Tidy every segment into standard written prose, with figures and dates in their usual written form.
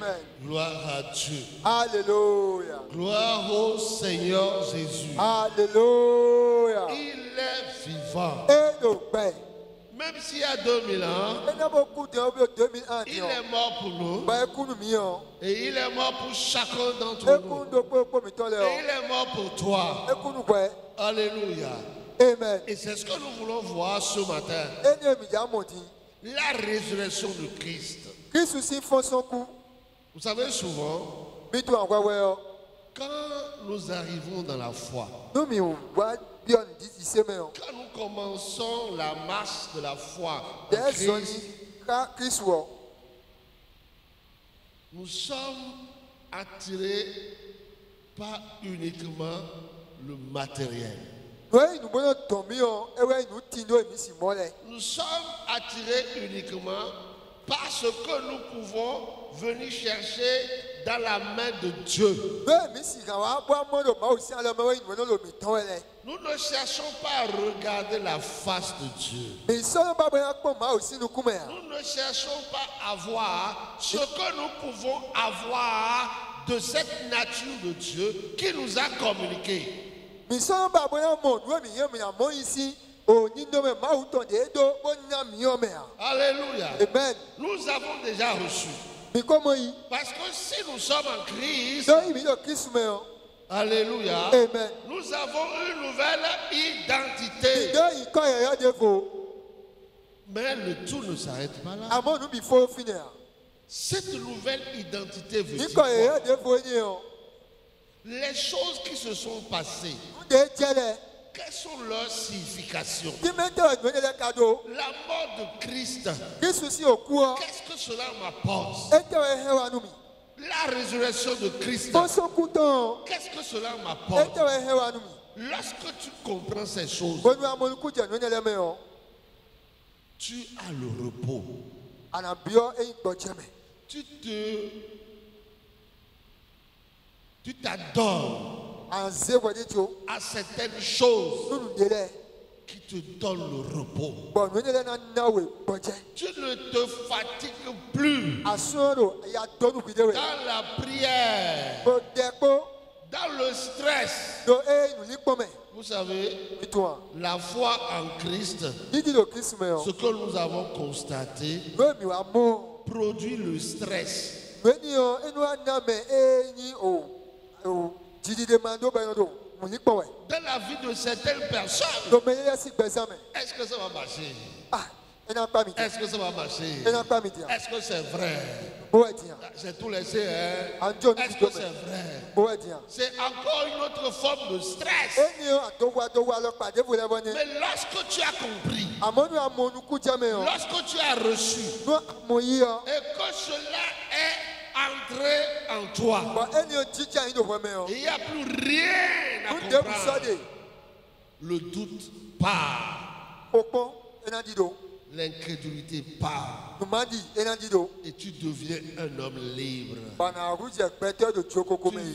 Amen. Gloire à Dieu. Alléluia. Gloire au Seigneur Jésus. Alléluia. Il est vivant. Et nos pères. Même s'il y a 2000 ans, il est mort pour nous. Et il est mort pour chacun d'entre nous. Et il est mort pour toi. Alléluia. Amen. Et c'est ce que nous voulons voir ce matin. La résurrection de Christ. Vous savez souvent, quand nous arrivons dans la foi, quand nous commençons la marche de la foi en Christ, nous sommes attirés pas uniquement le matériel. Nous sommes attirés uniquement par ce que nous pouvons venir chercher dans la main de Dieu. Nous ne cherchons pas à regarder la face de Dieu. Nous ne cherchons pas à voir ce que nous pouvons avoir de cette nature de Dieu qui nous a communiqué. Alléluia. Amen. Nous avons déjà reçu. Parce que si nous sommes en Christ, alléluia, Amen. nous avons une nouvelle identité. Mais le tout ne s'arrête pas là. Cette nouvelle identité veut dire quoi? Les choses qui se sont passées, quelles sont leurs significations? La mort de Christ, qu'est-ce que cela m'apporte? La résurrection de Christ, qu'est-ce que cela m'apporte? Lorsque tu comprends ces choses, tu as le repos. Tu t'adonnes à certaines choses qui te donnent le repos. Tu ne te fatigues plus dans la prière, dans le stress. Vous savez, la foi en Christ, ce que nous avons constaté, produit le stress. Dans la vie de certaines personnes, est-ce que ça va marcher? Est-ce que ça va marcher? Est-ce que c'est vrai? J'ai tout laissé, hein? Est-ce que c'est vrai? C'est encore une autre forme de stress. Mais lorsque tu as compris, lorsque tu as reçu, et que cela est entré en toi, il n'y a plus rien à comprendre. Le doute part. L'incrédulité part. Et tu deviens un homme libre. Tu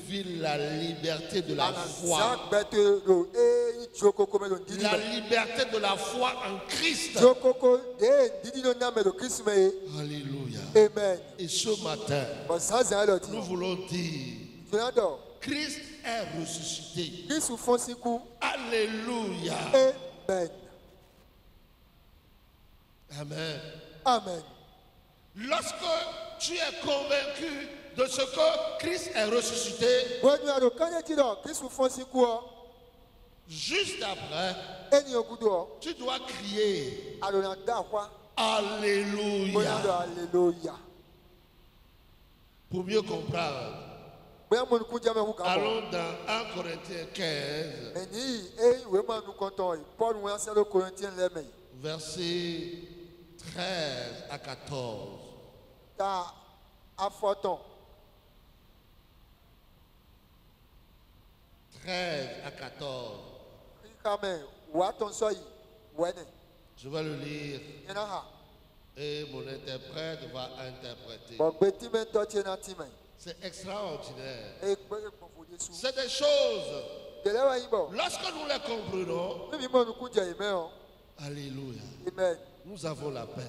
vis la liberté de la foi. La liberté de la foi en Christ. Alléluia. Amen. Et ce matin, nous voulons dire, Christ est ressuscité. Alléluia. Amen. Amen. Amen. Lorsque tu es convaincu de ce que Christ est ressuscité, juste après, tu dois crier Alléluia. Pour mieux comprendre, allons dans 1 Corinthiens 15, versets 13 à 14. 13 à 14. Je vais le lire et mon interprète va interpréter. C'est extraordinaire. C'est des choses, lorsque nous les comprenons, alléluia, Amen. nous avons la paix,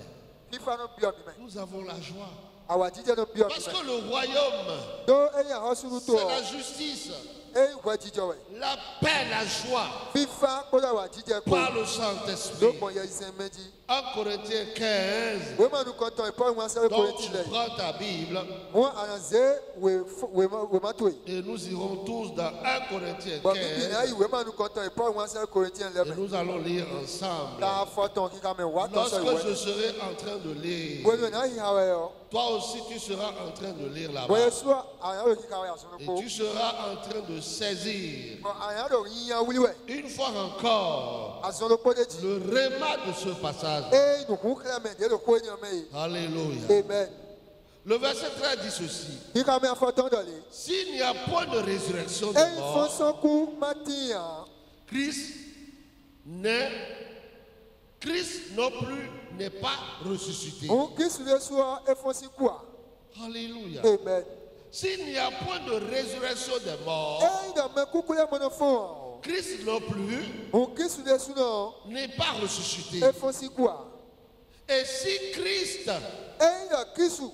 nous avons la joie. Àwa jíjẹ no bí Parce ọ̀nà. que le royaume, Do ẹ̀yìn àhọ́sùrù tó c'est ọ̀. la justice, Ẹ̀yìn ìwẹ̀ jíjọ wẹ̀. la paix, la joie Fífa kódà wà jíjẹ kó. par le Saint-Esprit. Lópin yẹ iṣẹ́ méjì. 1 Corinthiens 15. Wèé máa nu kọ́ntàn ìpọ́ ìwọ̀n sẹ́wé Donc kórè tu tilẹ̀. prends ta Bible Wọ́n àrànzé wèé má tó yìí. et nous irons tous dans 1 Corinthiens Bọ̀ bíbí náà 15 ìwé máa nu kọ́ntàn ìpọ́ ìwọ̀n sẹ́wé kórè tilẹ̀ et lẹ́mẹ̀. nous allons lire ensemble. Tá a fọ́tàn kíkà mẹ́ wá tọ́ sọ Lorsque ìwé. je serai en train de lire, Wèé náà yìí hàwẹ̀ yọ. toi aussi tu seras en train de lire là-bas. Wèé sọ àyàwó kíkà wẹ̀ àsọ̀rọ̀ Et kó. tu seras en train de saisir, Bọ̀ àyàwó yíyan wíwẹ̀. une fois encore, Àsọ̀rọ̀ kó dé jì. le réma de ce passage. Eye nùkú kílẹ̀ mẹ́ dé ló kó ènìyàn mẹ́ yìí. Alléluia. Amen. Le verset 13 dit ceci. Kíkà mẹ́ afọ́tàn dọ̀lé. S'il n'y a point de résurrection de Ẹ̀yin mort, fọ́nsọ́kú má tìyàn. Christ non plus n'est pas ressuscité. Òun kí sùlẹ̀ sọ ẹ̀fọ́nsí kú à. Alléluia. Amen. S'il n'y a point de résurrection des morts, Ẹ̀yin dọ̀ mẹ́ kúkú lẹ́ mọ́nà fún ọ. Christ non plus Òun kí sùlẹ̀ sùnà n'est pas ressuscité. ẹ̀fọ́nsí kú à. Et si Christ Ẹ̀yin dọ̀ kí sù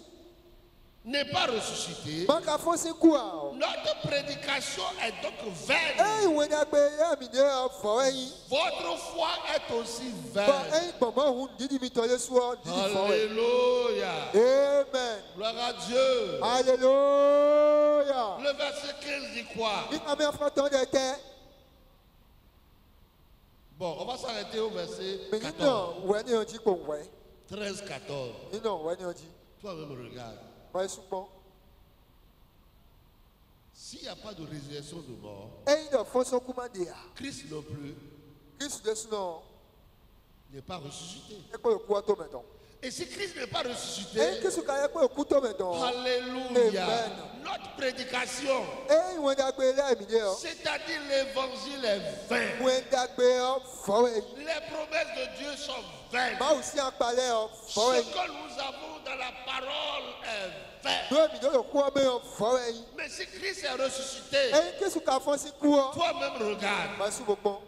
n'est pas ressuscité, mọ́ká fọ́nsí kú à. notre prédication est donc vaine. Ẹ̀yin wẹ̀ dàgbé ẹ̀mí ní ọ̀fọ̀ ẹ̀yin. Votre foi est aussi Bọ̀ vaine. ẹ̀yin gbọ̀mọ́ òun dídí mi tọ́lé sùọ́ dídí fọ́ ẹ̀. Alléluia. Amen. Gloire à Dieu. Alléluia. Le verset 15 dit quoi? Kíkà mẹ́ afọ́tàn dẹ̀ tẹ́. Bon, on va s'arrêter au verset Mais nínú 14. wẹ̀ ní ọjí kò wẹ̀. 13, 14. Nínú wẹ̀ ní ọjí. Toi-même regarde. Wẹ̀ súnmọ́. S'il n'y a pas de résurrection de mort, Ẹ̀yin dọ̀ fọ́nsọ́kú má dé à. Christ non plus Kí sùlẹ̀ sùnà n'est pas ressuscité. ẹ̀kọ́ òkú ọtọ́ mẹ́tọ̀. Et si Christ n'est pas Ẹ̀yin ressuscité, kí sùkà ẹ̀kọ́ òkú tọ́ mẹ́tọ̀. Alléluia. Amen. Notre prédication, Ẹ̀yin wẹ̀ dàgbé lẹ́mí ní ọ. c'est-à-dire l'évangile est vain. Wẹ̀ dàgbé ọ fọ́ ẹ̀yin. Les promesses de Dieu sont vaines. Báwo sí apalẹ̀ ọ Ce fọ́ ẹ̀yin. que nous avons dans la parole est vain. Lóòmì ló lè kú ọmọ ọ fọ́ ẹ̀yin. Mais si Christ est ressuscité, Ẹ̀yin kí sùkà fọ́nsí kú ọ. toi-même regarde. Wẹ̀ sùn gbogbo.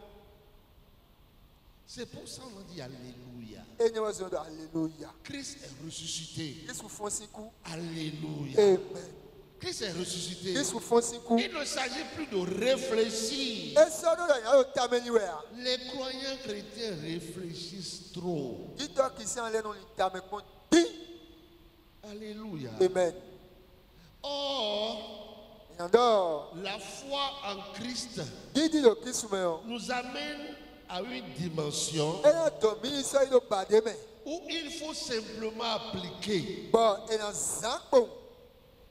C'est pour ça qu'on dit Alléluia. Ẹ̀yin wẹ̀ sọ̀rọ̀ alléluia. Christ est ressuscité. Kí sùn fọ́nsí kú. Alléluia. Amen. Christ est ressuscité. Kí sùn fọ́nsí kú. Il ne s'agit plus de réfléchir. Esi ọdún rẹ̀ yàrá òtí amẹ́niwẹ̀ à. Les croyants chrétiens réfléchissent trop. Dídọ́ kìí sí àlẹ́ nù ní ìdàmẹ́kùn dín. Alléluia. Amen. Or, Ìyàndọ́ la foi en Christ dídí ló kí sùnmẹ́ ọ. nous amène à une dimension Ẹ̀yà tọ̀ mí sọ yìí ló bàdé mẹ́. où il faut simplement appliquer. Bọ̀ ẹ̀nà zán kpọ̀n.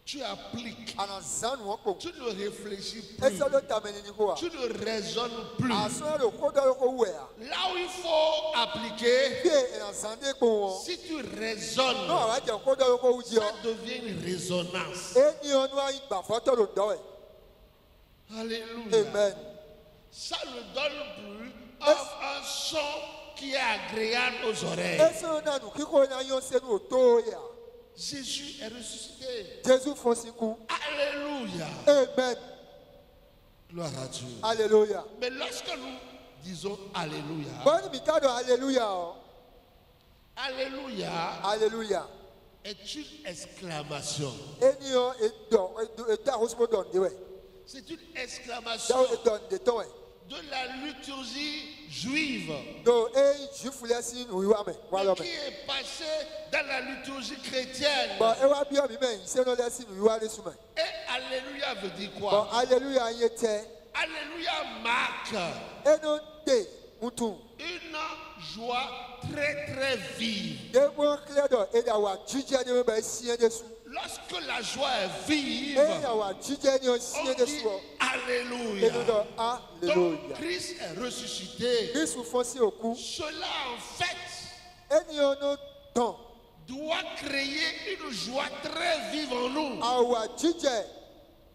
Tu appliques. Ànà zán nù wọ́n kpọ̀n. Tu ne réfléchis plus. Esi ọdún tàmẹ́ni ni kò wà. Tu ne raisonnes plus. Àsọ̀rọ̀ ló kó dọ́ ló kó wẹ̀ à. Là où il faut appliquer, Bí ẹ̀nà zán dé kpọ̀n wọn. si tu Náà raisonnes, wàá jẹ́ kó dọ́ ló kó wù jí ọ. ça devient une résonance. Ẹni ọdún ayé gbà fọ́tọ̀ ló dọ́ ẹ̀. Alléluia. Amen. Ça ne donne plus un son qui est agréable aux oreilles. Esi ọdún ànú kíkó ní ayé ọ̀sẹ̀ ní òtó yà. Jésus est ressuscité. Jésù fọ́nsí kú. Alléluia. Amen. Gloire à Dieu. Alléluia. Mais lorsque nous disons Alléluia, Bọ́ọ̀ni mi ká dọ̀ alléluia ọ. Alléluia Alléluia. est une exclamation. Ènìyàn ètò àkóso dọ̀ ǹdí wẹ̀. C'est une exclamation Dáwọ́ ètò ǹdí tọ́ wẹ̀. de la liturgie juive, Do eyi juifu lẹ sí ìwà mẹ wà lọ mais qui mẹ. est passée dans la liturgie chrétienne. Bọ̀ ẹ wá bí ọ̀mí mẹ́yìn sẹ́nu lẹ sí ìwà lẹ sùn mẹ. Et Alléluia veut dire Bọ̀ quoi? alléluia yẹ tẹ. Alléluia marque Ẹnu dè ntun. une joie très très vive. Dèbò kílẹ̀ dọ̀ ẹ̀dá wà jíjẹ́ ní bẹ̀ siẹ́ dé sùn. Lorsque la joie est vive, Ẹ̀dá wà jíjẹ́ ní on siẹ́ dé dit sùn. Alléluia. Ẹnu dọ̀ Donc alléluia. Christ est ressuscité. Kristu fọ́n sí òkú. Cela en fait Ènìyàn ló tàn. doit créer une joie très vive en nous. Àwà jíjẹ́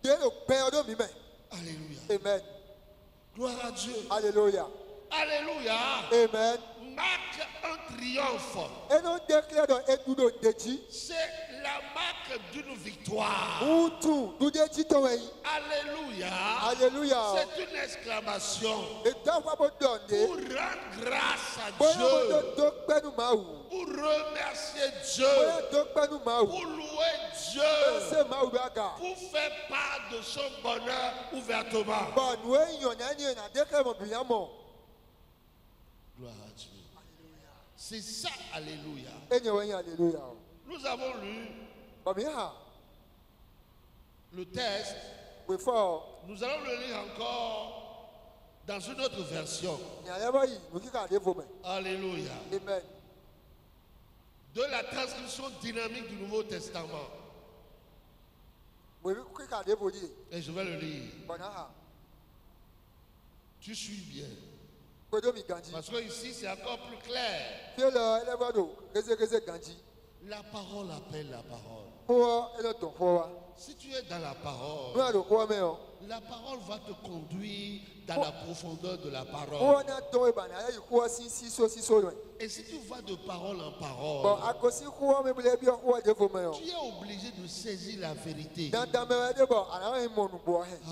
dé ló pẹ́ ọdún mi mẹ́. Alléluia. Amen. Gloire à Dieu. Alléluia. Alléluia. Amen. Marque un triomphe. Et nous déclarons et nous le dédions. C'est la marque d'une victoire. Alléluia. Alléluia. C'est une exclamation Et pour rendre grâce à Dieu, pour remercier Dieu, pour louer Dieu, pour faire part de son bonheur ouvertement. Gloire à Dieu. C'est ça, alléluia. Nous avons lu le texte. Nous allons le lire encore dans une autre version. Alléluia. Amen. De la transcription dynamique du Nouveau Testament. Et je vais le lire. Tu suis bien. Parce que ici c'est encore plus clair. La parole appelle la parole. Si tu es dans la parole, la parole va te conduire dans la profondeur de la parole. Et si tu vas de parole en parole, tu es obligé de saisir la vérité.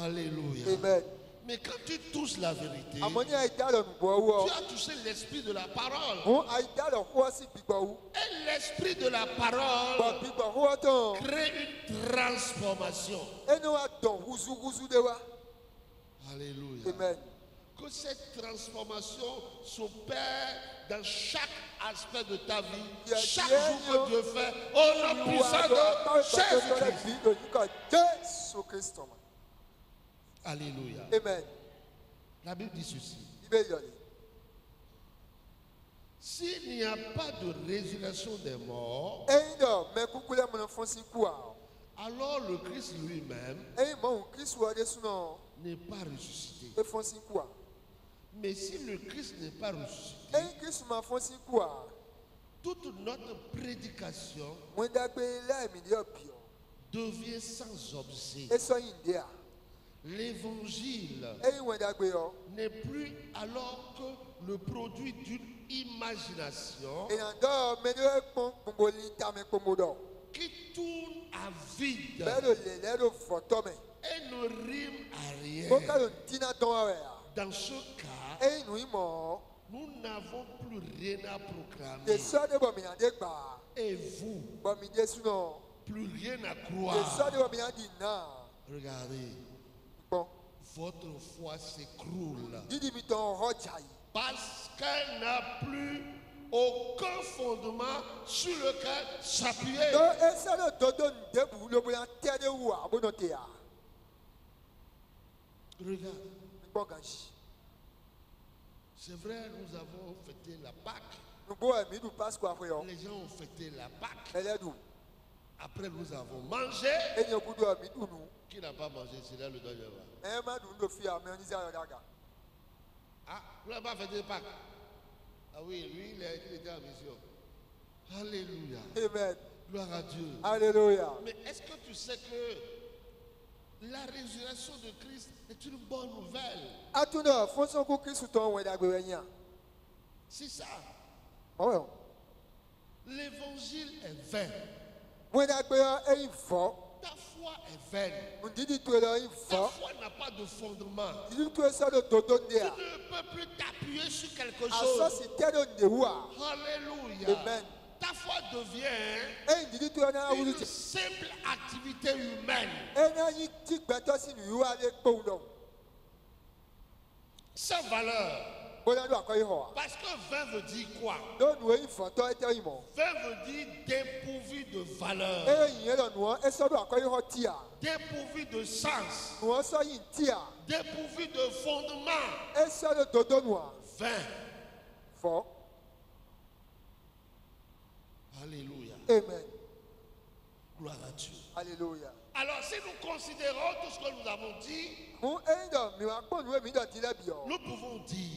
Alléluia. Amen. Mais quand tu touches la vérité, tu as touché l'esprit de la parole. Et l'esprit de la parole crée une transformation. Alléluia. Amen. Que cette transformation s'opère dans chaque aspect de ta vie, chaque jour que Dieu fait, au nom puissant de Jésus-Christ. Alléluia. Amen. La Bible dit ceci. S'il n'y a pas de résurrection des morts, alors le Christ lui-même n'est pas ressuscité. Mais si le Christ n'est pas ressuscité, toute notre prédication devient sans objet. L'évangile n'est plus alors que le produit d'une imagination qui tourne à vide et ne rime à rien. Dans ce cas, nous n'avons plus rien à proclamer. Et vous, plus rien à croire. Regardez. Votre foi s'écroule parce qu'elle n'a plus aucun fondement sur lequel s'appuyer. Regarde. C'est vrai, nous avons fêté la Pâque. Les gens ont fêté la Pâque. Après, nous avons mangé. Qui n'a pas mangé? C'est là le doigt de Ah, vous n'avez pas fêté Pâques? Ah oui, lui, il était en mission. Alléluia. Amen. Gloire à Dieu. Alléluia. Mais est-ce que tu sais que la résurrection de Christ est une bonne nouvelle? C'est ça. L'évangile est vain. Ta foi est vaine. Ta foi n'a pas de fondement. Tu ne peux plus t'appuyer sur quelque chose. Alléluia. Amen. Ta foi devient une simple activité humaine. Sans valeur. Parce que vain veut dire quoi? Vain veut dire dépourvu de valeur. Dépourvu de sens. Dépourvu de fondement. Vain. Alléluia. Amen. Gloire à Dieu. Alléluia. Alors si nous considérons tout ce que nous avons dit, nous pouvons dire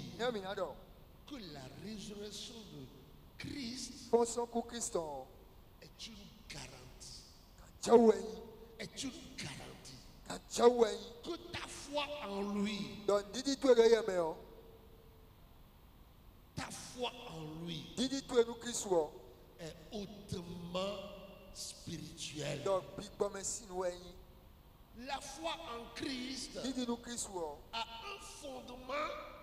que la résurrection de Christ est une garantie. Est une garantie que ta foi en lui foi en lui Didi tu enu Christ wo. est hautement spirituelle. Donc big bomesi nous eni. La foi en Christ Didi nous Christ wo. a un fondement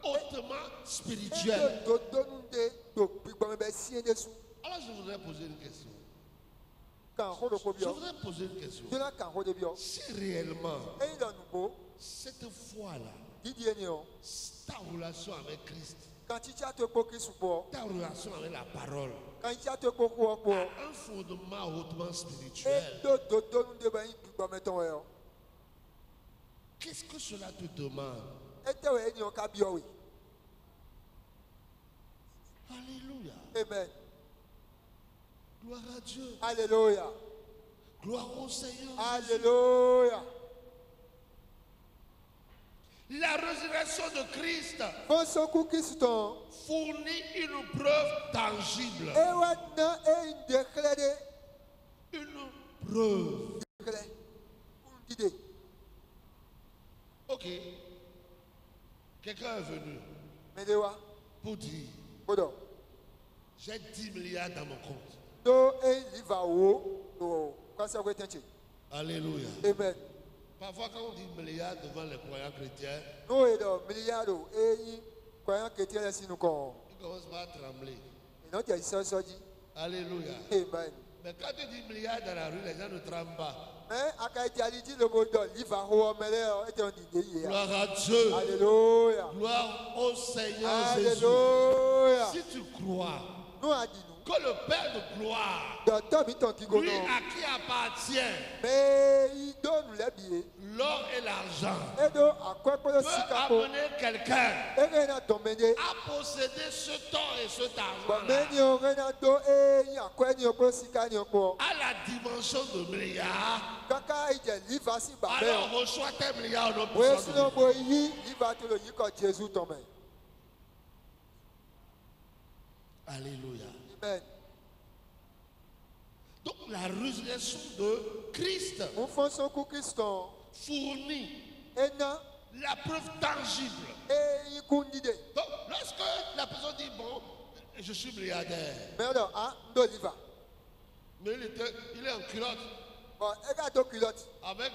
hautement spirituel. Do nous de do big bomesi endesu. Alors je voudrais poser une question. Kan ho do ko Je bio. voudrais poser une question. De la kan ho de bio. Si réellement Et dans nous bo cette foi-là, Didi eni o. ta relation avec Christ, Quand tu as te ko Christ bo. ta relation avec la parole, Quand tu as te ko ko bo. a un fondement hautement Et spirituel, do nous de ba big bometon yo. qu'est-ce que cela te demande? Et te we eni o ka bio wi. Alléluia. Amen. Gloire à Dieu. Alléluia. Gloire au Seigneur. Alléluia. La résurrection de Christ Fonsoku Christon. fournit une preuve tangible. Ewa na e indekle Une preuve. de Didi. Ok. Quelqu'un est venu Medewa. pour dire, Bodo. j'ai 10 milliards dans mon compte. Do e liva wo. Do kwasa ko tenche. Alléluia. Amen. Parfois quand on dit milliards devant les croyants chrétiens, No e do miliardo e yi kwaya ketia la sinu kon. ils commencent par trembler. Ino ti so ji. Alléluia. Amen. Mais quand tu dis milliards dans la rue, les gens ne tremblent pas. Mais aka ti ali di le bodo liva ho mele o e te on di ye. Gloire à Dieu. Alléluia. Gloire au Seigneur Jésus. Alléluia. Si tu crois Nous a dit nous. que le Père de gloire, Docteur Miton Kigono. lui à qui appartient Mais il donne les billets. l'or et l'argent, Et donc, à quoi peut le peut sikapo? amener quelqu'un Et rien à tomber. à posséder ce temps et cet Mais argent-là n'y a rien à do et il y a quoi n'y a pas sika n'y a pas. à la dimension de milliards. Kaka il dit livre si babé. Alors reçois tes milliards au nom Oui, puissant de sinon Dieu. boy il va te le dire quand Jésus tombe. Alléluia. Amen. Donc la résurrection de Christ On fait son coup Christon. fournit Et non, la preuve tangible. et il condide. Donc lorsque la personne dit bon, je suis milliardaire, Mais alors, ah, do liva. mais il est en culotte Bon, regarde ton culotte. avec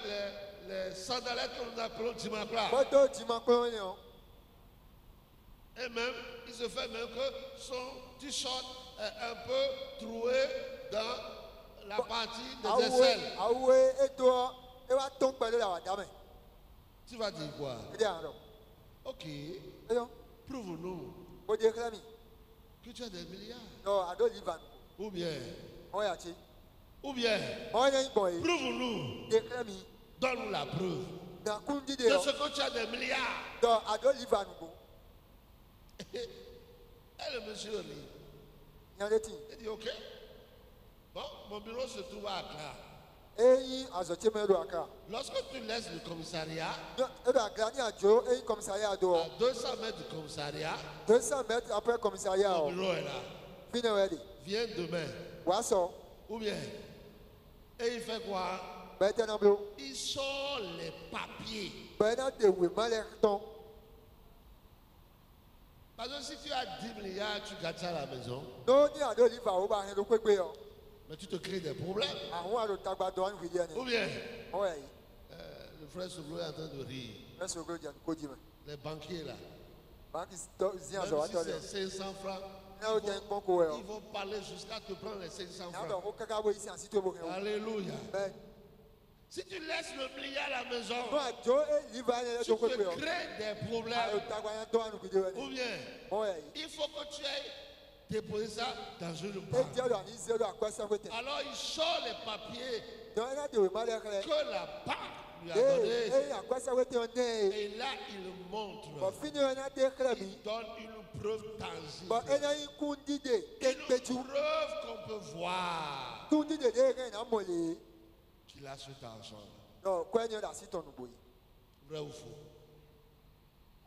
les sandalettes que nous appelons Timacla. Bon, do dimanche on. Et même, il se fait même que son t-shirt est un peu troué dans la partie des aisselles. Ah ouais, et toi, et va tomber par là, dame. Tu vas dire quoi? Et bien alors. Ok, Et donc, prouve-nous on dit que que tu as des milliards. non, à do liva. Ou bien, On y a dit. ou bien, On y a dit boy. prouve-nous, Déclare mi. donne-nous la preuve Dans kundi de de ce que tu as des milliards. dans à do liva nous. Et le monsieur rit. Il y a des ting. Il dit ok. Bon, mon bureau se trouve à Accra. Et il a sorti mes doigts là. Lorsque tu laisses le commissariat, Et la grandi à Joe et commissariat à à dehors. 200 mètres du commissariat, 200 mètres après commissariat. mon bureau est là. Fini ready. Viens demain. Wasso. Ou bien, et il fait quoi? Ben t'es dans bleu. Il sort les papiers. Ben n'a de oui malheureusement. Parce que si tu as 10 milliards, tu gardes ça à la maison, Non ni à do liva au bas le kwekwe yo. mais tu te crées des problèmes. Ah on a le tagbado en vidéo. Ou bien, Ouais. le frère Soublo est en train de rire. Est-ce que tu as codi man? Les banquiers là, Banque zia même zo si atole. c'est 500 francs, Na o ten konko yo. ils vont parler jusqu'à te prendre les 500 Na francs. do o kaka bo ici en site bo. Alléluia. Ben Si tu laisses le milliard à la maison, no a Joe et liva ne tu do te kwekwe yo. crées des Ah problèmes. o tagbaya do en vidéo. Ou bien, Ouais. il faut que tu ailles déposer ça dans une Et banque. Dieu doit ni zéro à quoi ça peut être. Alors il sort les papiers Donc il a de oui malheureusement. que la banque lui a donnés. Et à quoi ça peut être on est. Et là, il montre. Bon fini on a déclaré. Il donne une preuve tangible. Bon elle a une kundi de Une tekpeju. preuve qu'on peut voir Kundi de rien na molé. qu'il a cet argent. Non, quoi n'y a la site on nous boy. Vrai ou faux?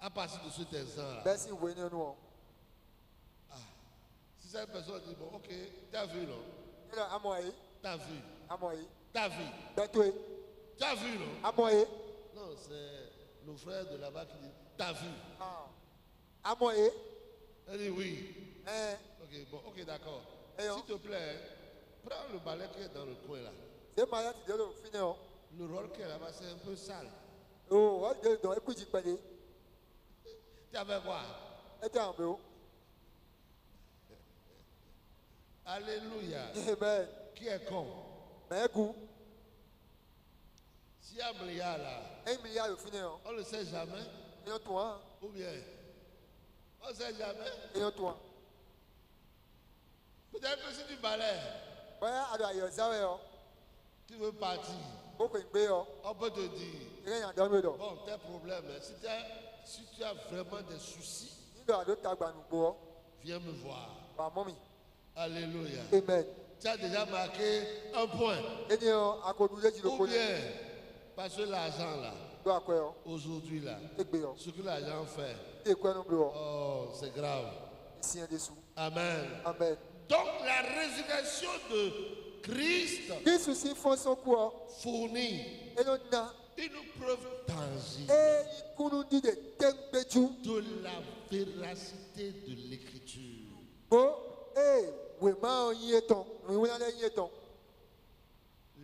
À partir de cet instant-là, Ben si vous venez nous. si cette personne dit, bon, ok, t'as vu, non? Il a amoyé, T'as vu, amoyé. t'as vu, Ben toi, t'as vu, non? amoyé. Non, c'est le frère de là-bas qui dit, t'as vu. Ah. Amoyé. Elle dit oui. Ok, bon, ok, d'accord. Eh, S'il te plaît, prends le balai qui est dans le coin là. C'est malade, tu dois le finir. Le rôle qui est là-bas, c'est un peu sale. Oh, écoute, tu connais. Tu avais quoi? Et tu es en bureau. Alléluia. Amen. Qui est con? Mais écoute, S'il y a un milliard là, 1 milliard de finir. on ne le sait jamais. Et non, toi. Ou bien, on ne sait jamais. Et non, toi. Peut-être que si tu balais, Voilà, alors, il y a ça, tu veux partir, beaucoup de béo. on peut te dire, Il y a un dormeur. bon, tes problèmes, si tu as vraiment des soucis, Il doit aller à nous. viens me voir. Par mommy. Alléluia. Amen. Tu as déjà marqué un point. Et nous, à cause de le Ou bien, parce que l'argent là, aujourd'hui là, ce que l'argent fait, oh, c'est grave. Amen. Amen. Donc la résurrection de Christ fournit une preuve tangible de la véracité de l'écriture.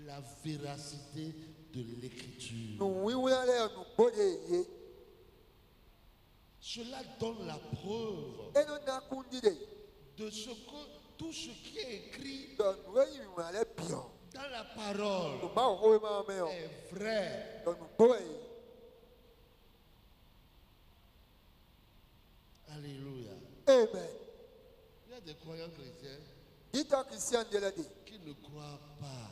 La véracité de l'écriture. Cela donne la preuve de ce que tout ce qui est écrit dans la parole est vrai. Alléluia. Amen. Il y a des croyants chrétiens qui ne croient pas.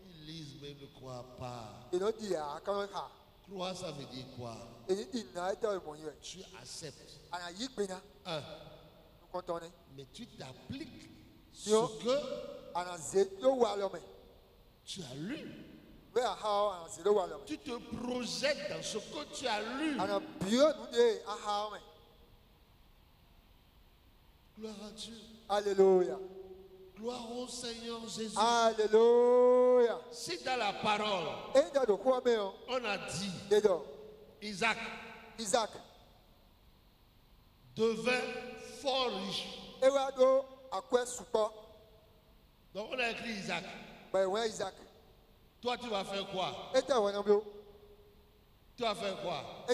Ils lisent mais ils ne croient pas. Croire, ça veut dire quoi? Tu acceptes. Mais tu t'appliques ce que tu as lu. Tu te projettes dans ce que tu as lu. Gloire à Dieu. Alléluia. Gloire au Seigneur Jésus. Alléluia. Si dans la parole, on a dit Isaac devint fort riche. Donc on a écrit Isaac. Toi tu vas faire quoi? Tu vas faire quoi?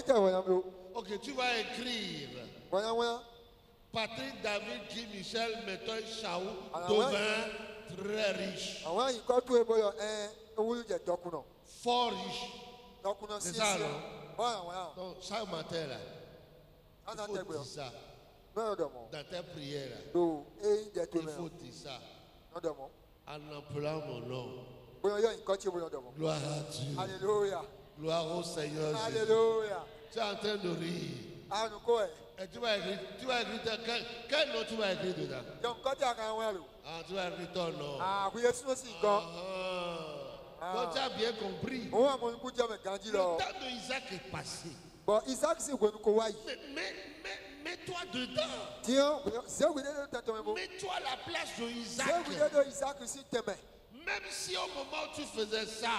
Ok, tu vas écrire Patrick, David, Guy, Michel, Méthode, Chaou devint très riche. Fort riche. C'est ça, non? Donc chaque matin là, il faut dire ça. Dans tes prières là, il faut dire ça. En appelant mon nom. Gloire à Dieu. Alléluia. Gloire au Seigneur Jésus. Alléluia. Tu es en train de rire. Et tu vas écrire quel nom tu vas écrire dedans? Ah, tu vas écrire ton nom. Donc tu as bien compris. Le temps de Isaac est passé. Mais mets-toi dedans. Mets-toi à la place de Isaac. Même si au moment où tu faisais ça,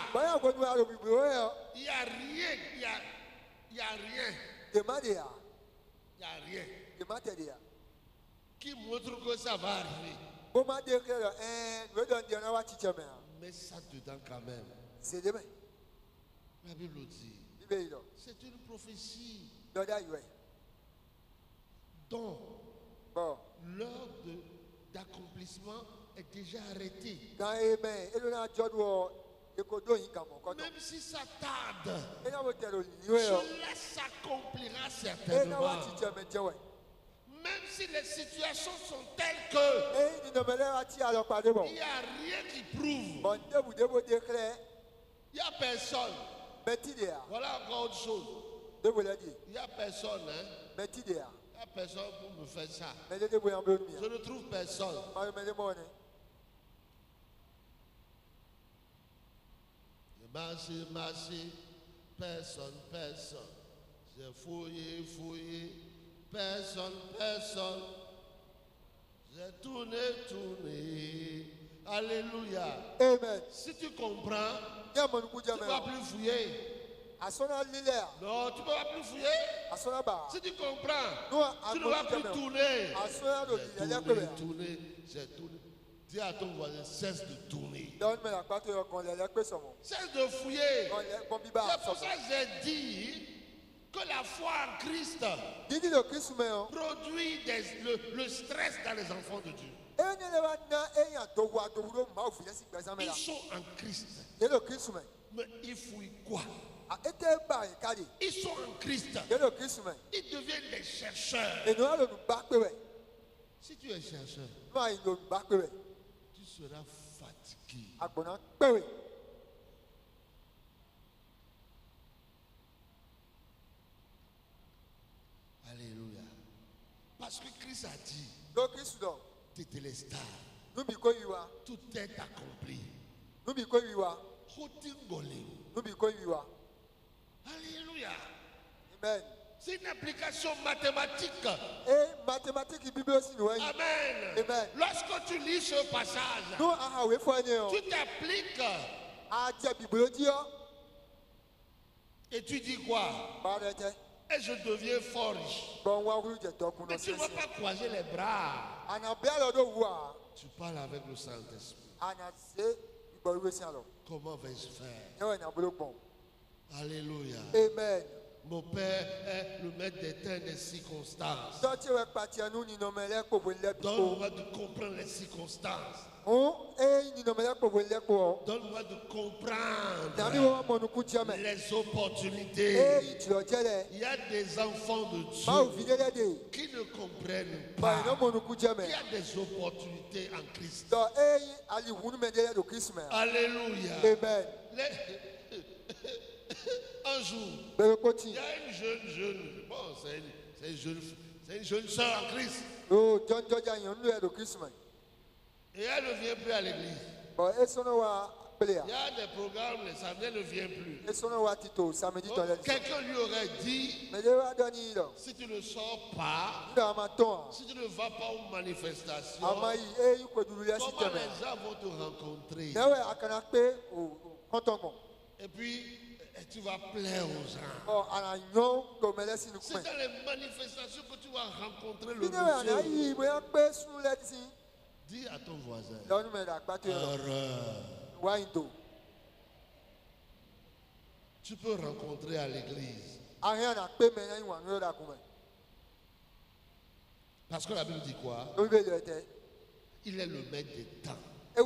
il n'y a rien. Il n'y a rien qui montre que ça va arriver. Mets ça dedans quand même. La Bible dit, c'est une prophétie dont l'heure d'accomplissement est déjà arrêtée. Même si ça tarde, cela s'accomplira certainement. Même si les situations sont telles que il n'y a rien qui prouve. Il n'y a personne. Voilà encore autre chose. Il n'y a personne. Il n'y a personne pour me faire ça. Je ne trouve personne. Marché, personne. J'ai fouillé, personne. J'ai tourné. Alléluia. Amen. Si tu comprends, tu ne vas plus fouiller. Non, tu ne vas plus fouiller. Si tu comprends, tu ne vas plus tourner. J'ai tourné. Dis à ton voisin, cesse de tourner. Cesse de fouiller. C'est pour ça que j'ai dit que la foi en Christ produit le stress dans les enfants de Dieu. Ils sont en Christ. Mais ils fouillent quoi? Ils sont en Christ. Ils deviennent des chercheurs. Si tu es chercheur, tu seras fatigué. Alléluia. Parce que Christ a dit, Tétélestar, tout est accompli. Alléluia. Amen. C'est une application mathématique. Amen. Amen. Lorsque tu lis ce passage, tu t'appliques. Et tu dis quoi? Et je deviens fort riche. Mais tu ne vas pas croiser les bras. Tu parles avec le Saint-Esprit. Comment vais-je faire? Alléluia. Amen. Mon Père est le maître des temps et des circonstances. Donne-moi de comprendre les circonstances. Donne-moi de comprendre les opportunités. Il y a des enfants de Dieu qui ne comprennent pas. Il y a des opportunités en Christ. Alléluia. Amen. Un jour, il y a une jeune, bon, c'est une jeune soeur en Christ. Et elle ne vient plus à l'église. Il y a des programmes, les samedis, elle ne vient plus. Quelqu'un lui aurait dit, si tu ne sors pas, si tu ne vas pas aux manifestations, comment les gens vont te rencontrer? Et puis, tu vas plaire aux gens. C'est dans les manifestations que tu vas rencontrer le monsieur. Dis à ton voisin, erreur. Tu peux rencontrer à l'église. Parce que la Bible dit quoi? Il est le maître des temps et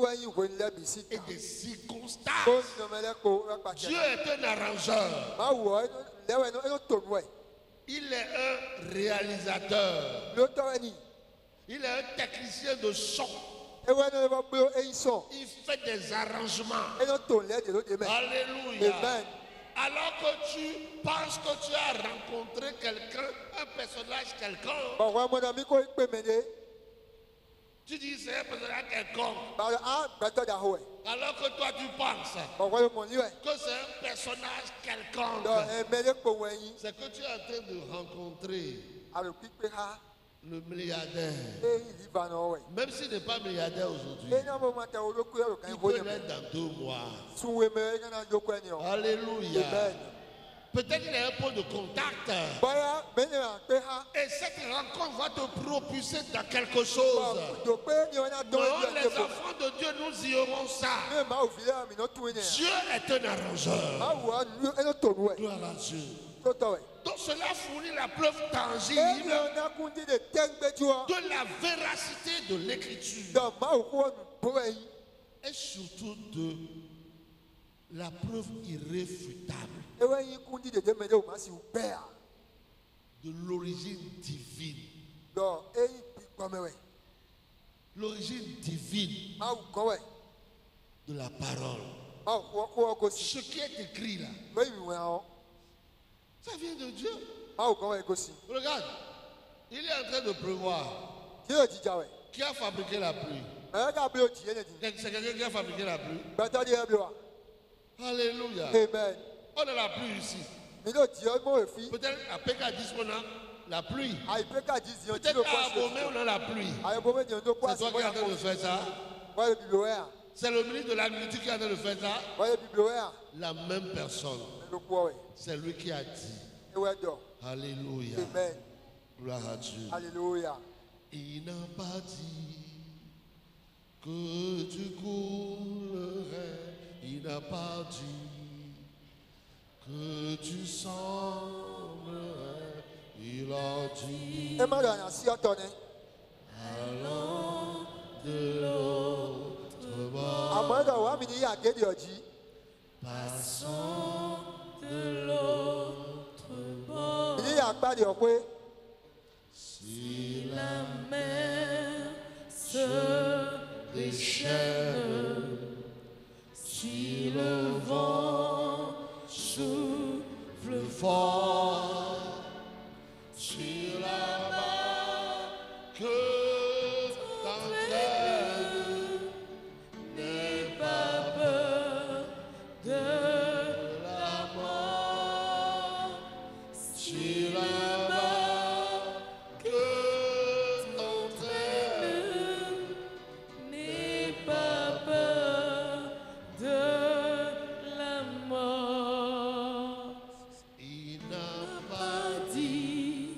des circonstances. Dieu est un arrangeur. Il est un réalisateur. Il est un technicien de son. Il fait des arrangements. Alléluia. Alors que tu penses que tu as rencontré quelqu'un, un personnage quelconque, tu dis c'est un personnage quelconque. Alors que toi tu penses que c'est un personnage quelconque. C'est que tu es en train de rencontrer le milliardaire. Même s'il n'est pas milliardaire aujourd'hui, il peut l'être dans 2 mois. Alléluia. Peut-être qu'il y a un point de contact. Et cette rencontre va te propulser dans quelque chose. Non, les enfants de Dieu, nous y aurons ça. Dieu est un arrangeur. Gloire à Dieu. Donc cela fournit la preuve tangible de la véracité de l'écriture. Et surtout de la preuve irréfutable de l'origine divine. L'origine divine de la parole. Ce qui est écrit là, ça vient de Dieu. Regarde, il est en train de pleuvoir. Qui a fabriqué la pluie? C'est quelqu'un qui a fabriqué la pluie. Alléluia. Amen. On a la pluie ici. Peut-être à PK10 on a la pluie. Peut-être à Abomey on a la pluie. C'est toi qui es en train de faire ça. C'est le ministre de l'Agriculture qui a de le faire ça. La même personne. C'est lui qui a dit. Alléluia. Amen. Gloire à Dieu. Alléluia. Il n'a pas dit que tu coulerais. Il n'a pas dit que tu semblerais. Il a dit allons de l'autre bord. Passons de l'autre bord. Si la mer se déchaîne, si le vent souffle fort, sur la barque t'entraîne, n'aie pas peur de la mort. Sur la barque t'entraîne, n'aie pas peur de la mort. Il n'a pas dit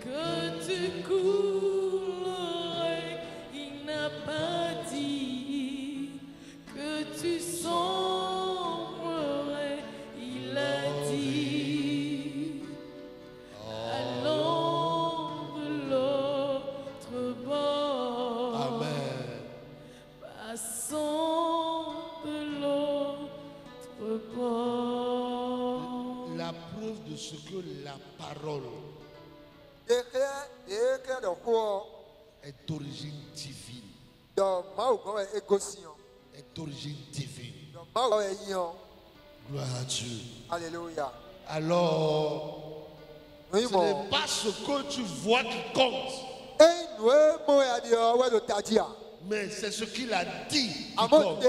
que tu coulerais, il n'a pas dit que tu sombrerais, il a dit allons de l'autre bord. Amen. Passons de l'autre bord. La preuve de ce que la parole est d'origine divine. Est d'origine divine. Gloire à Dieu. Alléluia. Alors, ce n'est pas ce que tu vois qui compte, mais c'est ce qu'il a dit qui compte.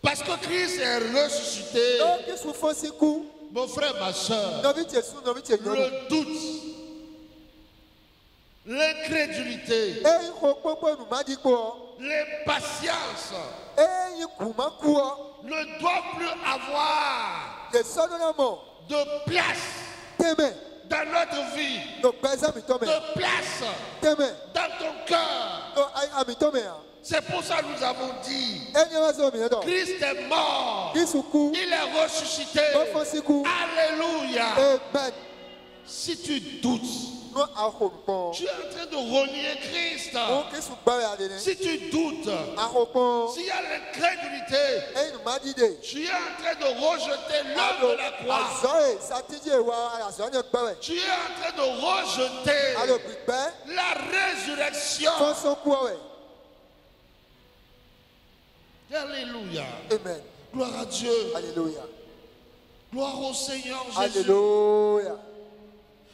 Parce que Christ est ressuscité. Mon frère, ma soeur, le doute, l'incrédulité, l'impatience ne doivent plus avoir de place dans notre vie, de place dans ton cœur. C'est pour ça que nous avons dit Christ est mort, il est ressuscité. Alléluia. Amen. Si tu doutes, tu es en train de renier Christ. Si tu doutes, s'il y a l'incrédulité, tu es en train de rejeter l'œuvre de la croix. Tu es en train de rejeter la résurrection. Alléluia. Amen. Gloire à Dieu. Alléluia. Gloire au Seigneur Jésus. Alléluia.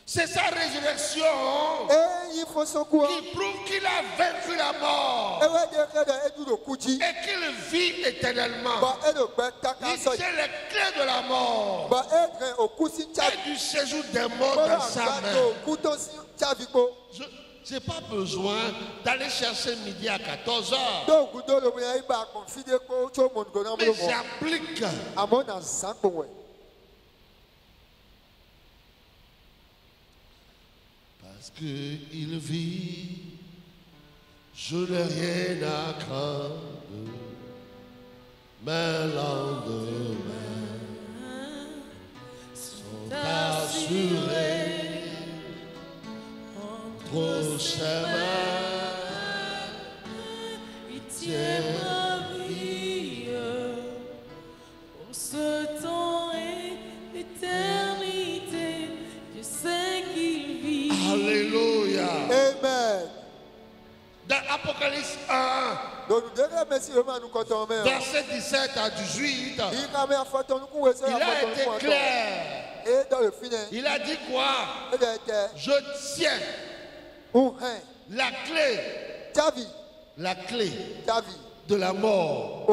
C'est sa résurrection qui prouve qu'il a vaincu la mort et qu'il vit éternellement. Il tient les clés de la mort et du séjour des morts dans sa main. Je n'ai pas besoin d'aller chercher midi à 14h. Mais j'applique. Parce qu'il vit, je n'ai rien à craindre. Mes lendemains sont assurés. Entre chemin, il tient ma vie pour ce temps et l'éternité. Je sais qu'il vit. Alléluia. Amen. Dans Apocalypse 1, verset 17 à 18, il a été clair. Il a dit quoi? Je tiens la clé de la mort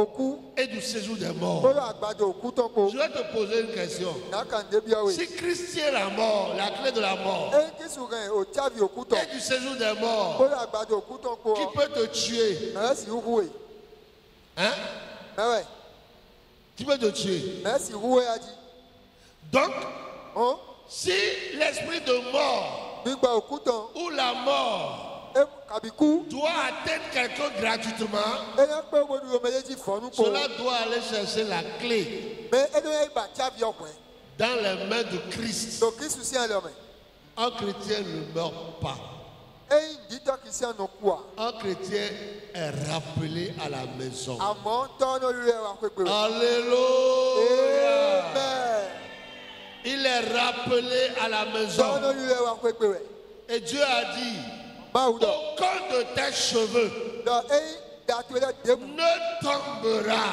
et du séjour des morts. Je vais te poser une question. Si Christ tient la mort, la clé de la mort, et du séjour des morts, qui peut te tuer? Hein? Qui peut te tuer? Donc, si l'esprit de mort ou la mort doit atteindre quelqu'un gratuitement, cela doit aller chercher la clé dans les mains de Christ. Un chrétien ne meurt pas. Un chrétien est rappelé à la maison. Alléluia. Il est rappelé à la maison. Et Dieu a dit, aucun de tes cheveux ne tombera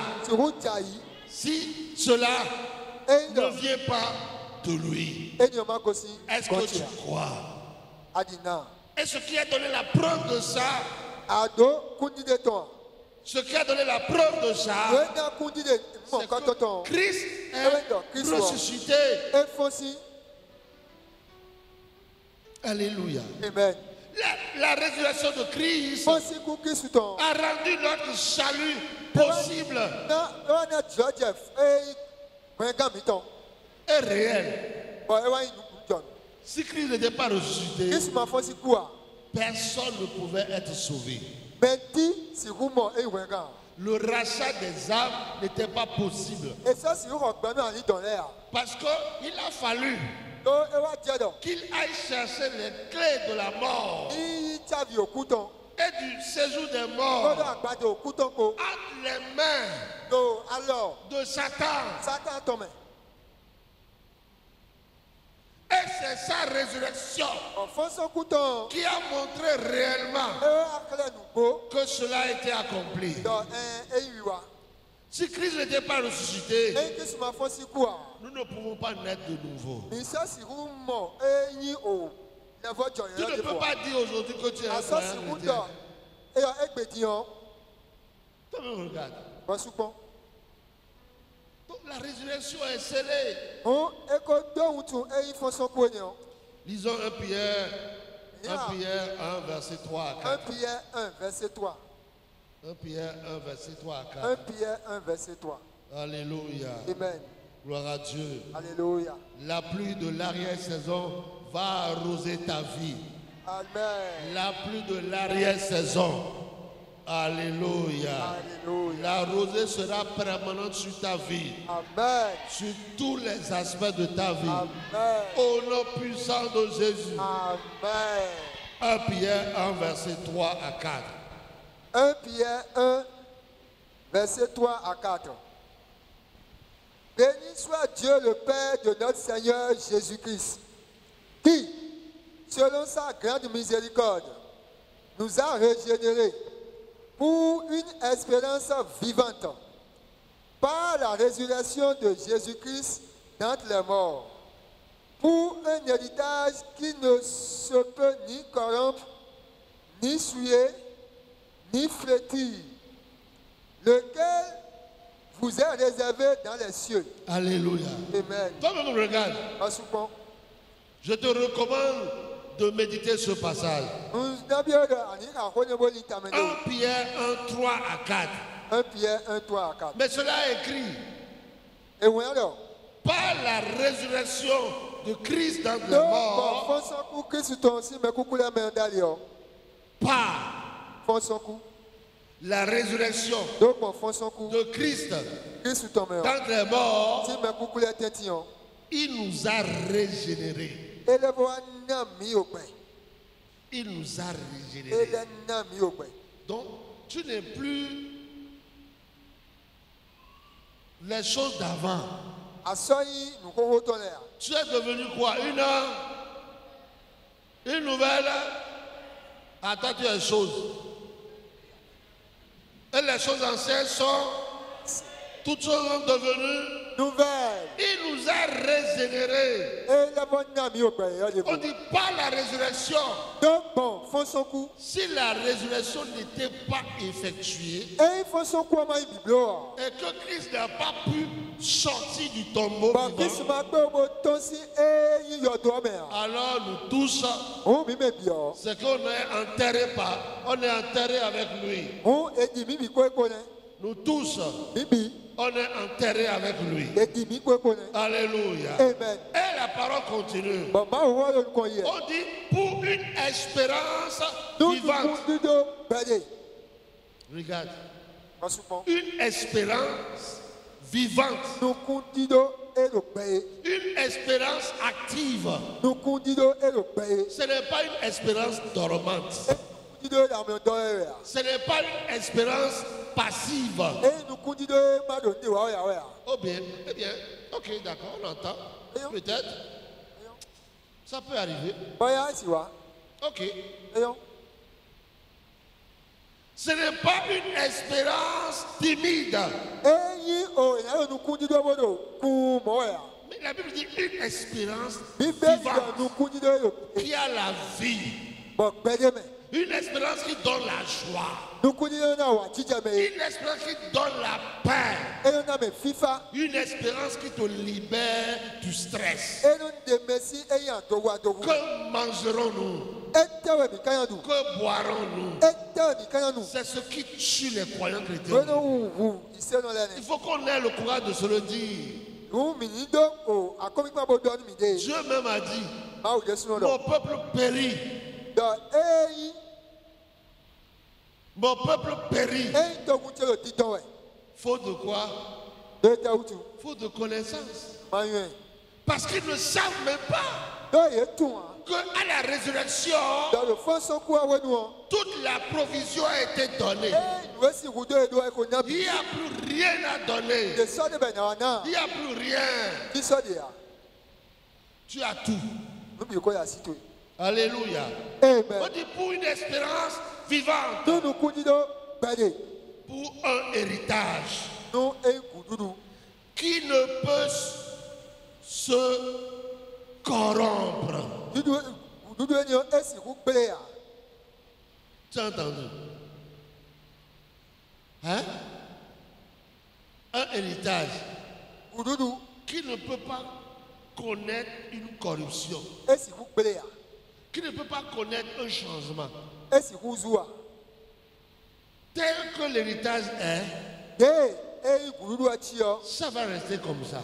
si cela ne vient pas de lui. Est-ce que tu crois? Et ce qui a donné la preuve de ça, c'est que Christ est ressuscité. Alléluia. Amen. La résurrection de Christ a rendu notre salut possible et réel. Si Christ n'était pas ressuscité, personne ne pouvait être sauvé. Le rachat des âmes n'était pas possible. Parce qu'il a fallu qu'il aille chercher les clés de la mort et du séjour des morts entre les mains de Satan. Et c'est sa résurrection qui a montré réellement que cela a été accompli. Si Christ n'était pas ressuscité, nous ne pouvons pas naître de nouveau. Tu ne peux pas dire aujourd'hui que tu es un croyant chrétien. Toi-même regarde. Donc la résurrection est scellée. Lisons 1 Pierre 1, verset 3 à 4. 1 Pierre 1, verset 3. 1 Pierre 1, verset 3 à 4. 1 Pierre 1, verset 3. Alléluia. Amen. Gloire à Dieu. Alléluia. La pluie de l'arrière-saison va arroser ta vie. Amen. La pluie de l'arrière-saison. Alléluia. Alléluia. La rosée sera permanente sur ta vie. Amen. Sur tous les aspects de ta vie. Amen. Au nom puissant de Jésus. Amen. 1 Pierre 1, verset 3 à 4. 1 Pierre 1, verset 3 à 4. Béni soit Dieu le Père de notre Seigneur Jésus-Christ, qui, selon sa grande miséricorde, nous a régénérés pour une espérance vivante par la résurrection de Jésus-Christ d'entre les morts, pour un héritage qui ne se peut ni corrompre, ni souiller, ni flétrir, lequel vous est réservé dans les cieux. Alléluia. Amen. Toi-même regarde. Je te recommande de méditer ce passage. 1 Pierre 1, 3 à 4. 1 Pierre 1, 3 à 4. Mais cela est écrit. Par la résurrection de Christ dans les morts. Par la résurrection de Christ dans les morts, il nous a régénérés. Il nous a régénérés. Donc, tu n'es plus les choses d'avant. Tu es devenu quoi? Une nouvelle. Attends, tu es chose. Et les choses anciennes sont, toutes choses sont devenues nouvelle. Il nous a régénérés. On dit pas la résurrection. Donc bon, font son coup. Si la résurrection n'était pas effectuée Et ils font son coup à et que Christ n'a pas pu sortir du tombeau vivant, alors nous tous, c'est qu'on est enterré on est enterré avec lui. Nous tous, on est enterrés avec lui. Alléluia. Amen. Et la parole continue. On dit pour une espérance vivante. Regarde. Une espérance vivante. Une espérance active. Ce n'est pas une espérance dormante. Ce n'est pas une espérance passive. Oh bien, eh bien, ok, d'accord, on entend. Peut-être. Ça peut arriver. Ok. Ce n'est pas une espérance timide. Mais la Bible dit une espérance vivante qui a la vie. Une espérance qui donne la joie. Une espérance qui donne la paix. Une espérance qui te libère du stress. Que mangerons-nous? Que boirons-nous? C'est ce qui tue les croyants chrétiens. Il faut qu'on ait le courage de se le dire. Dieu même a dit, mon peuple périt. Mon peuple périt. Faute de quoi? Faute de connaissance. Parce qu'ils ne savent même pas qu'à la résurrection, toute la provision a été donnée. Il n'y a plus rien à donner. Il n'y a plus rien. Tu as tout. Alléluia. Amen. On dit pour une espérance vivante. Pour un héritage qui ne peut se corrompre. Tu as entendu? Hein? Un héritage qui ne peut pas connaître une corruption. Qui ne peut pas connaître un changement. Tel que l'héritage est, ça va rester comme ça.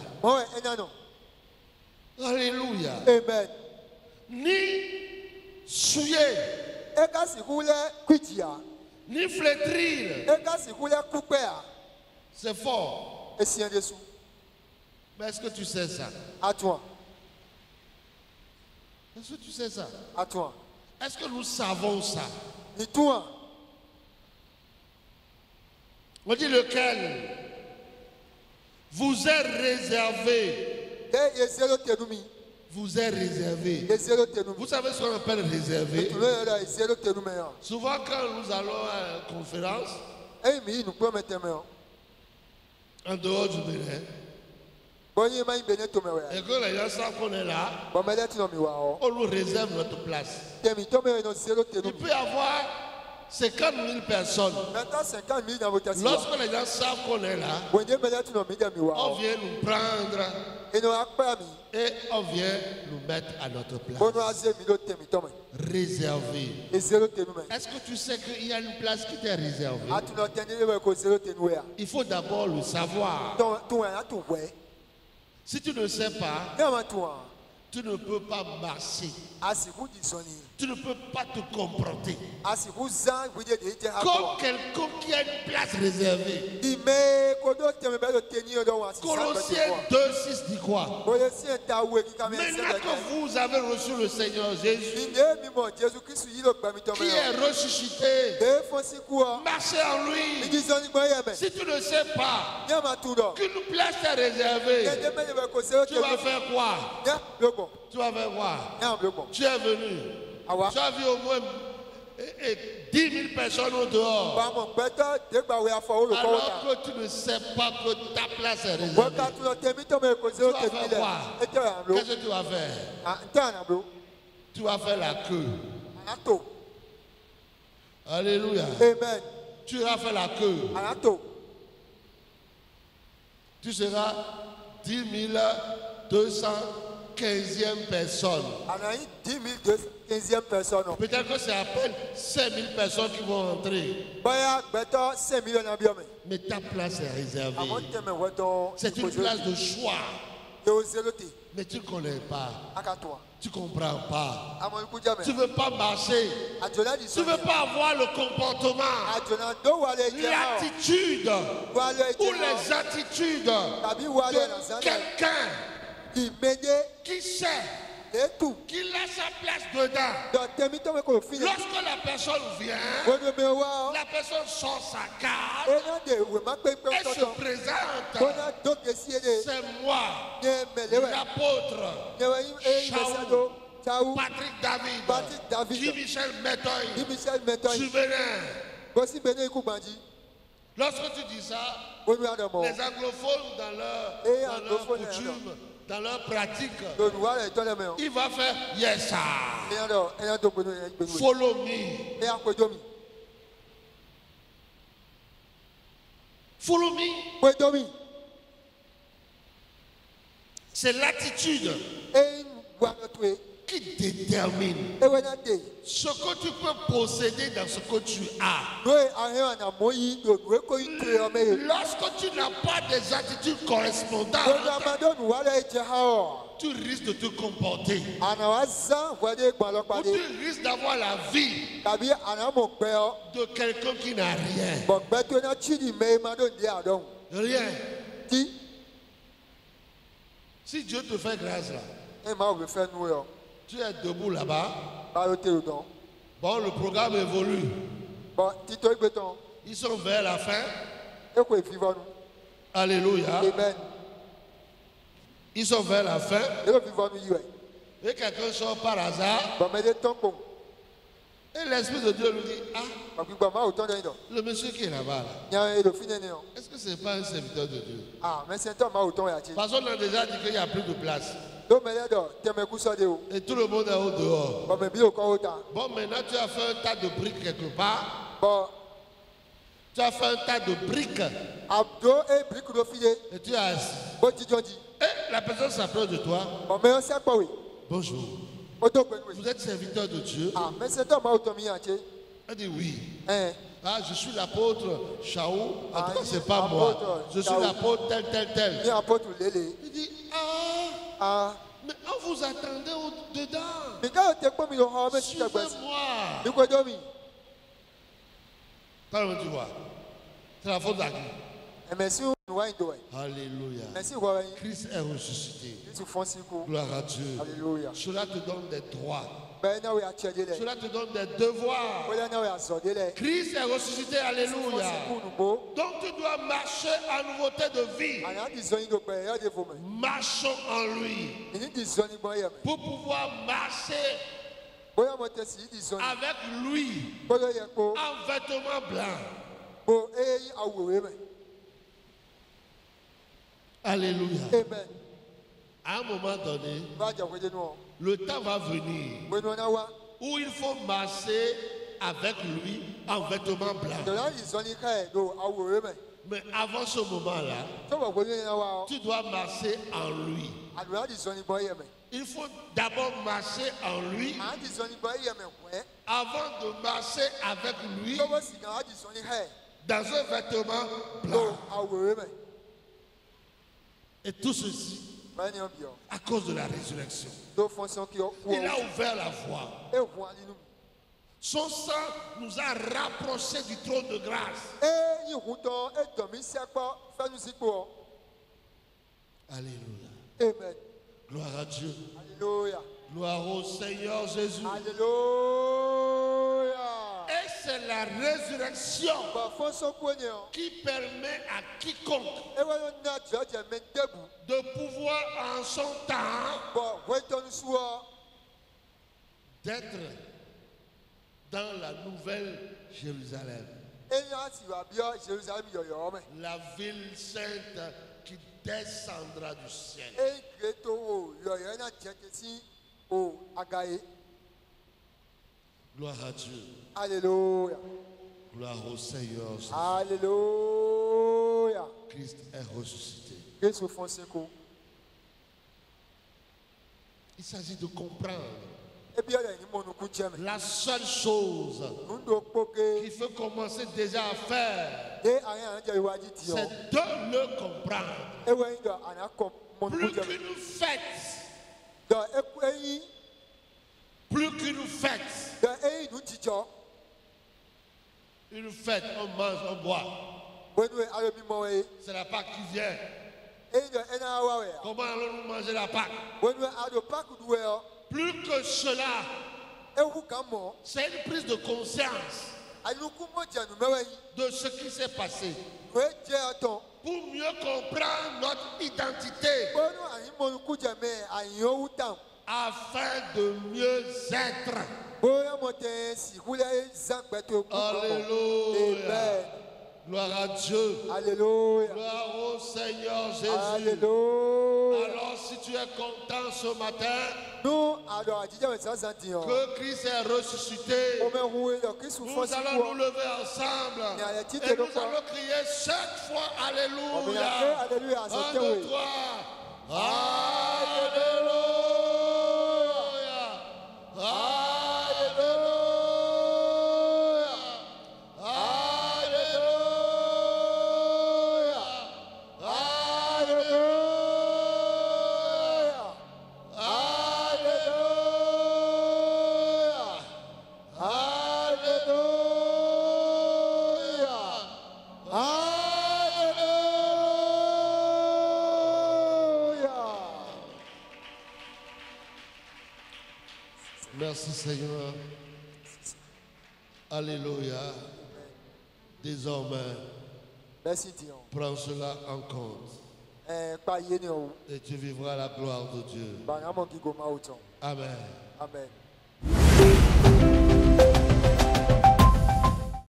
Alléluia. Amen. Ni souiller, ni flétrir. C'est fort. Mais est-ce que tu sais ça? À toi. Est-ce que tu sais ça? À toi. Est-ce que nous savons ça? Et toi? On dit lequel vous est réservé. Vous est réservé. Vous savez ce qu'on appelle réservé? Souvent quand nous allons à une conférence, en dehors du Bénin, et que les gens savent qu'on est là, on nous réserve notre place. Il peut y avoir 50 000 personnes. Lorsque les gens savent qu'on est là, on vient nous prendre et on vient nous mettre à notre place. Réservé. Est-ce que tu sais qu'il y a une place qui t'est réservée? Il faut d'abord le savoir. Si tu ne sais pas, tu ne peux pas marcher. Tu ne peux pas te comporter comme quelqu'un qui a une place réservée. Colossiens 2:6 dit quoi? Maintenant que vous avez reçu le Seigneur Jésus, qui est ressuscité, marchez en lui. Si tu ne sais pas qu'une place est réservée, tu vas faire quoi? Tu vas faire quoi? Tu es venu. Tu as vu au moins et 10 000 personnes au dehors, alors que tu ne sais pas que ta place est réservée, tu vas faire quoi? Qu'est-ce que tu vas faire? Tu vas faire la queue. Alléluia. Amen. Tu vas faire la queue. Tu seras 10 215e personne. 10 personnes. Peut-être que c'est à peine 5 000 personnes qui vont entrer. Mais ta place est réservée. C'est une place de choix. Mais tu ne connais pas. Tu ne comprends pas. Tu ne veux pas marcher. Tu ne veux pas avoir le comportement, l'attitude ou les attitudes de quelqu'un qui sait qu'il a sa place dedans. Lorsque la personne vient, la personne sort sa carte et se présente. C'est moi, l'apôtre Shaou, Patrick David, Jean-Michel Métoy, Souvenin. Lorsque tu dis ça, les anglophones dans leur coutume, dans leur pratique, il va faire yes sir. Follow me. Follow me. C'est l'attitude qui détermine ce que tu peux posséder dans ce que tu as. Lorsque tu n'as pas des attitudes correspondantes, tu risques de te comporter, ou tu risques d'avoir la vie de quelqu'un qui n'a rien. Rien. Si Dieu te fait grâce là, tu es debout là-bas. Bon, le programme évolue. Ils sont vers la fin. Alléluia. Amen. Ils sont vers la fin. Et quelqu'un sort par hasard. Et l'Esprit de Dieu lui dit, ah, le monsieur qui est là-bas, là, est-ce que ce n'est pas un serviteur de Dieu? Parce qu'on a déjà dit qu'il n'y a plus de place. Et tout le monde est au dehors. Bon, maintenant tu as fait un tas de briques quelque part. Tu as fait un tas de briques. Et tu as assis. Et la personne s'approche de toi. Bonjour. Vous êtes serviteur de Dieu? Elle dit oui. Ah, je suis l'apôtre Shaou. En tout cas, ce n'est pas moi. Je suis l'apôtre tel. Il dit, mais on vous attendait dedans. Suivez-moi. Comment tu vois? C'est la faute d'Aki. Alléluia. Christ est ressuscité. Gloire à Dieu. Alléluia. Cela te donne des droits. Cela te donne des devoirs. Christ est ressuscité. Alléluia. Donc tu dois marcher en nouveauté de vie. Marchons en lui. Pour pouvoir marcher avec lui en vêtements blancs. Alléluia. Amen. À un moment donné, le temps va venir où il faut marcher avec lui en vêtements blancs. Mais avant ce moment-là, tu dois marcher en lui. Il faut d'abord marcher en lui avant de marcher avec lui dans un vêtement blanc. Et tout ceci à cause de la résurrection. Il a ouvert la voie. Son sang nous a rapprochés du trône de grâce. Alléluia. Amen. Gloire à Dieu. Alléluia. Gloire au Seigneur Jésus. Alléluia. Et c'est la résurrection qui permet à quiconque de pouvoir en son temps d'être dans la nouvelle Jérusalem. La ville sainte qui descendra du ciel. Gloire à Dieu. Alléluia. Gloire au Seigneur Jésus. Alléluia. Christ est ressuscité. Il s'agit de comprendre. La seule chose qu'il faut commencer déjà à faire, c'est de le comprendre. Plus qu'une fête, une fête, on mange, on boit. C'est la Pâque qui vient. Comment allons-nous manger la Pâque? Plus que cela, c'est une prise de conscience de ce qui s'est passé pour mieux comprendre notre identité afin de mieux être. Alléluia. Gloire à Dieu. Alléluia. Gloire au Seigneur Jésus. Alléluia. Alors si tu es content ce matin que Christ est ressuscité, nous allons nous lever ensemble et nous allons crier 7 fois Alléluia. 1, 2, 3. Alléluia. Merci Seigneur. Alléluia. Désormais, prends cela en compte. Et tu vivras la gloire de Dieu. Amen. Amen.